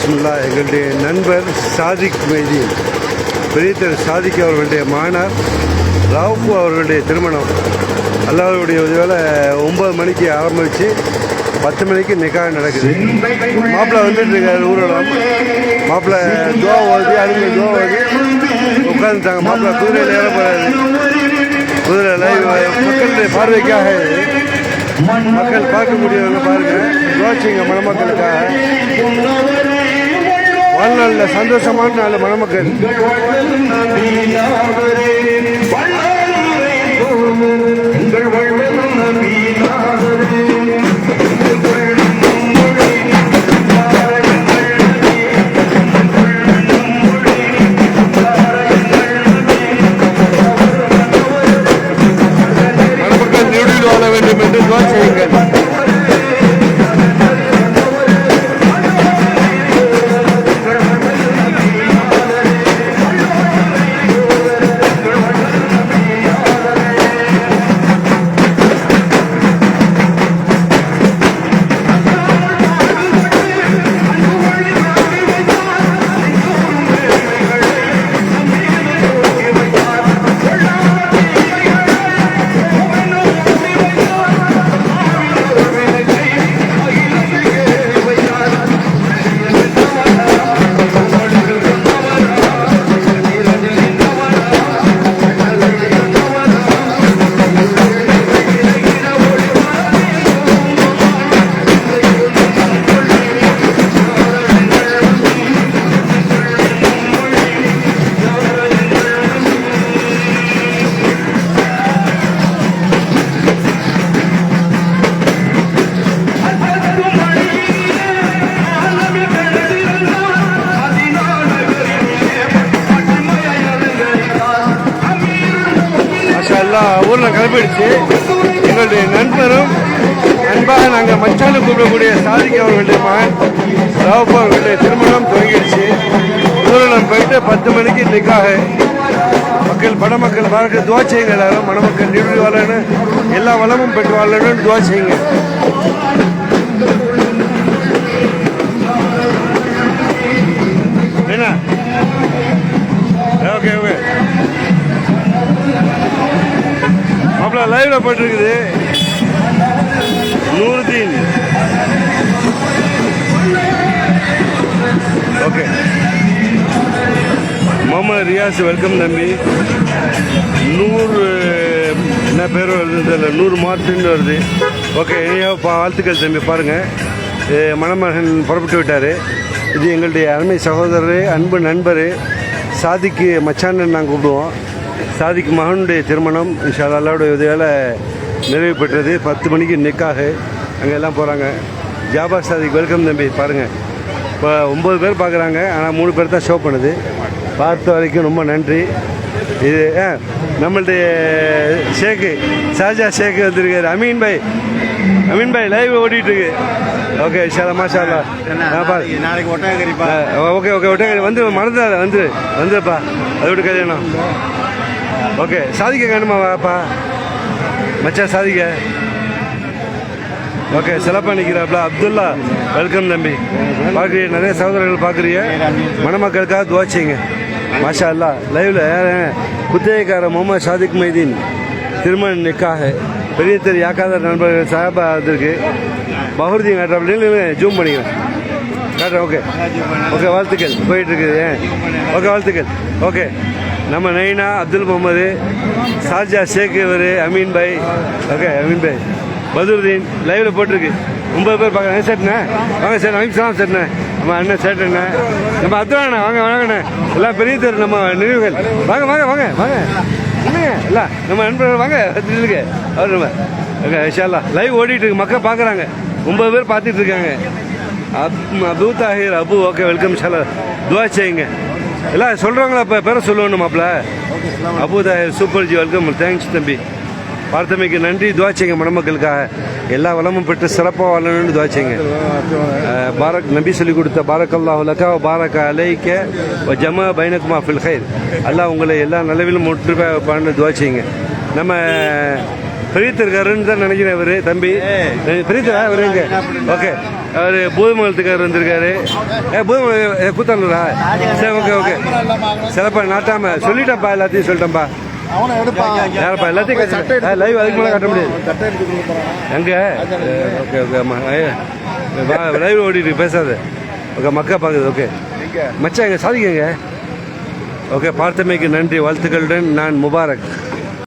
பிஸ்மில்லா. எங்களுடைய நண்பர் சாதிக் மைதீன், பெரிய திரு சாதிக் அவர்களுடைய மாணவர் ரவுஃப் அவர்களுடைய திருமணம் அல்லாஹ்வுடைய உதவியால் 9 மணிக்கு ஆரம்பித்து 10 மணிக்கு நிக்காஹ் நடக்குது. மாப்பிள்ளை வந்துட்டு இருக்காரு ஊரோடம். மாப்பிள்ளை துவா ஓதி அதுக்கு துவா ஓதி உட்காந்துட்டாங்க. மாப்பிள்ளை குதிரையில் ஏற போகிறாரு. குதிரை லைவ் மக்களுடைய பார்வைக்காக, மக்கள் பார்க்கக்கூடியவங்க பாருங்கள், துவாச்சிங்க மணமக்களுக்காக. வாழ்நாளில் சந்தோஷமான நாள் மணமக்கள். மணமக்கள் நீடில் வாழ வேண்டும் என்று துவா செய்யுங்கள். ஊரில் கிளம்பிடுச்சு. எங்களுடைய நண்பரும் அன்பாக நாங்கள் மச்சான்னு கூப்பிடக்கூடிய சாதிக் அவர்களுடைய மகன் ரவுஃப் அவர்களுடைய திருமணம் துவங்கிடுச்சு. ஊரில் போயிட்டு 10 மணிக்கு நிக்காஹ். மக்கள் பணமக்கள் பார்க்க துவா செய்யுங்க. எல்லாரும் மணமக்கள் நீடி வாழன்னு, எல்லா வளமும் பெற்று வாழணும்னு துவா செய்யுங்க. என்ன ஓகே ஓகே மாப்பிள்ள லைவ்ல போட்டிருக்குது. நூருதீன் ஓகே. முகமது ரியாஸ் வெல்கம் தம்பி. 100 என்ன பேர் வருது, 100 மார்டின் வருது. ஓகே, வாழ்த்துக்கள் தம்பி. பாருங்கள், மணமகன் புறப்பட்டு விட்டார். இது எங்களுடைய அருமை சகோதரர், அன்பு நண்பர் சாதிக்கு மச்சான்னு நாங்கள் கூப்பிடுவோம். சாதிக்கு மகனுடைய திருமணம் இன்ஷா அல்லாஹ்வுடைய உதவியால் நிறைவு பெற்றது. 10 மணிக்கு நிக்காஹ். அங்கே எல்லாம் போகிறாங்க. ஜாபா சாதிக் வெல்கம் தம்பி. பாருங்கள், இப்போ 9 பேர் பார்க்குறாங்க, ஆனால் 3 பேர் தான் ஷோ பண்ணுது. பார்த்த வரைக்கும் ரொம்ப நன்றி. இது நம்மளுடைய ஷேக்கு ஷாஜா ஷேக்கு வந்திருக்காரு. அமீன் பாய் லைவ் ஓடிட்டுருக்கு. ஓகே ஷாலா மாஷாலா. நாளைக்கு ஒட்டகரிப்பா. ஓகே ஓகே ஒட்டகரி வந்து மறந்துடாத வந்துருப்பா. அது விட்டு கல்யாணம். ஓகே சாதிக்க வேணுமா வாப்பா மச்சா சாதிக்க. ஓகே சிறப்பாக நிற்கிறாப்ல அப்துல்லா வெல்கம் தம்பி. பார்க்குறீங்க, நிறைய சகோதரர்கள் பார்க்குறீங்க. மணமக்களுக்காக துவா செய்யுங்க. மாஷா அல்லா. லைவில் குத்தகைக்கார முகமது சாதிக் மைதீன் திருமண நிக்காஹ். பெரிய தெரு யாக்காதர் நண்பர்கள் சாஹபா இருக்கு. பஹுர்தீன் காட்டுறாப்ல, ஜூம் பண்ணிக்கிறேன் காட்டுறேன். ஓகே ஓகே வாழ்த்துக்கள் போயிட்டுருக்குது. ஓகே வாழ்த்துக்கள். ஓகே நம்ம நைனா அப்துல் முகமது சாஜா ஷேக் இவர் அமீன் பாய். ஓகே அமீன் பாய் பதுருதீன் லைவில் போட்டிருக்கு. 9 பேர் பார்க்குறேன். சேட்டுண்ணே வாங்க சார். வணக்கம் சார்ண்ணே. நம்ம அண்ணன் சேட்டுண்ணே. நம்ம அப்துல்லாண்ணே வாங்க வாங்கண்ணே. எல்லாம் பெரிய தெரு நம்ம நினைவுகள். வாங்க வாங்க வாங்க வாங்க இல்லைங்க இல்லை நம்ம நண்பர்கள் வாங்க இல்லைங்க அவர் நம்ம. ஓகே இன்ஷா லைவ் ஓடிட்டு இருக்கு. மக்கள் பார்க்குறாங்க. 9 பேர் பார்த்துட்டு இருக்காங்க. அபு தாஹிர் அபு. ஓகே வெல்கம் இன்ஷா துவா செய்யுங்க. எல்லாம் சொல்கிறவங்களா இப்போ பேரை சொல்லணும் மாப்பிள்ள. Abu Tahir super G welcome. Thanks தம்பி. பார்த்தமைக்கு நன்றி. துவா செய்யுங்க மணமக்களுக்காக. எல்லா வளமும் பெற்று சிறப்பாக வாழணும்னு துவா செய்யுங்க. பாரக் நபி சொல்லி கொடுத்த பாரக் அல்லாஹு லக்கா பாரக் அலைக்க ஜமா பைனக்குமா ஃபில் ஹைர். அல்லாஹ் உங்களை எல்லா நிலவிலும் முற்று பண்ண துவா செய்யுங்க. நம்ம பிரீத் இருக்காருன்னு தான் நினைக்கிறேன் இவர் தம்பி பிரீத்தா அவர் எங்க ஓகே அவர் பூதமங்கலத்துக்காரர் வந்திருக்காரு பூதமங்கல கூத்தாண்டூரா சரி ஓகே ஓகே சிலப்பா நாட்டாம சொல்லிட்டேன்ப்பா எல்லாத்தையும் சொல்லிட்டேன்ப்பா யாரப்பா எல்லாத்தையும் லைவ் அதுக்கு மேலே காட்ட முடியாது எங்க ஓகே ஓகே ஆமாம் லைவ் ஓடிட்டு பேசாது ஓகே மக்கா பார்க்குது ஓகே மச்சான் எங்க சாதிக்கங்க ஓகே பார்த்தமைக்கு நன்றி வாழ்த்துக்களுடன் நான் முபாரக்